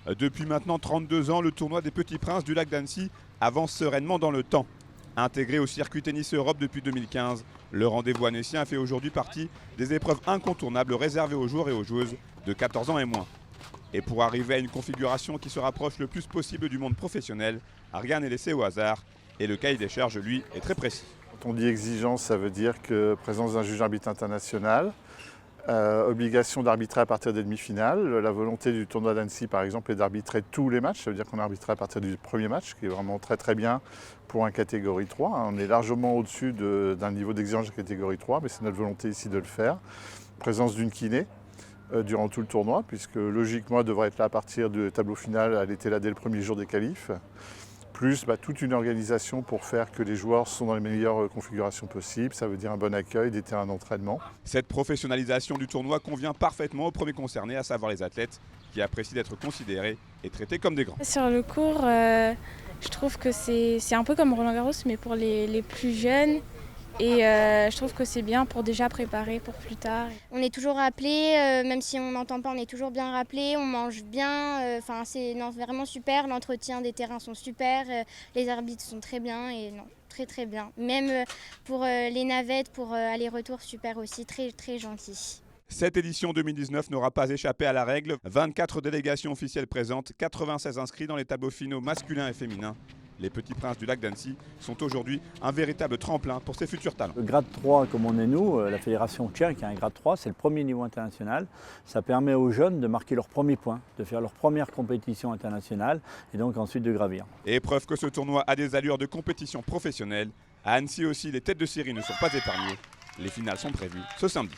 Depuis maintenant 32 ans, le tournoi des Petits Princes du lac d'Annecy avance sereinement dans le temps. Intégré au circuit Tennis Europe depuis 2015, le rendez-vous annécien fait aujourd'hui partie des épreuves incontournables réservées aux joueurs et aux joueuses de 14 ans et moins. Et pour arriver à une configuration qui se rapproche le plus possible du monde professionnel, rien n'est laissé au hasard et le cahier des charges, lui, est très précis. Quand on dit exigence, ça veut dire que présence d'un juge arbitre international, obligation d'arbitrer à partir des demi-finales. La volonté du tournoi d'Annecy, par exemple, est d'arbitrer tous les matchs. Ça veut dire qu'on arbitrerait à partir du premier match, qui est vraiment très très bien pour un catégorie 3. On est largement au-dessus d'un niveau d'exigence de catégorie 3, mais c'est notre volonté ici de le faire. Présence d'une kiné durant tout le tournoi, puisque logiquement elle devrait être là à partir du tableau final. Elle était là dès le premier jour des qualifs. Plus toute une organisation pour faire que les joueurs sont dans les meilleures configurations possibles. Ça veut dire un bon accueil, des terrains d'entraînement. Cette professionnalisation du tournoi convient parfaitement aux premiers concernés, à savoir les athlètes, qui apprécient d'être considérés et traités comme des grands. Sur le court, je trouve que c'est un peu comme Roland Garros, mais pour les plus jeunes. Et je trouve que c'est bien pour déjà préparer pour plus tard. On est toujours rappelé, même si on n'entend pas, on est toujours bien rappelé, on mange bien, c'est vraiment super, l'entretien des terrains sont super, les arbitres sont très bien et non, très très bien. Même pour les navettes, pour aller-retour, super aussi, très très gentil. Cette édition 2019 n'aura pas échappé à la règle. 24 délégations officielles présentes, 96 inscrits dans les tableaux finaux masculins et féminins. Les Petits Princes du lac d'Annecy sont aujourd'hui un véritable tremplin pour ses futurs talents. Le grade 3, comme on est nous, la fédération tient qu'il y a un grade 3, c'est le premier niveau international. Ça permet aux jeunes de marquer leur premier point, de faire leur première compétition internationale et donc ensuite de gravir. Et preuve que ce tournoi a des allures de compétition professionnelle, à Annecy aussi, les têtes de série ne sont pas épargnées. Les finales sont prévues ce samedi.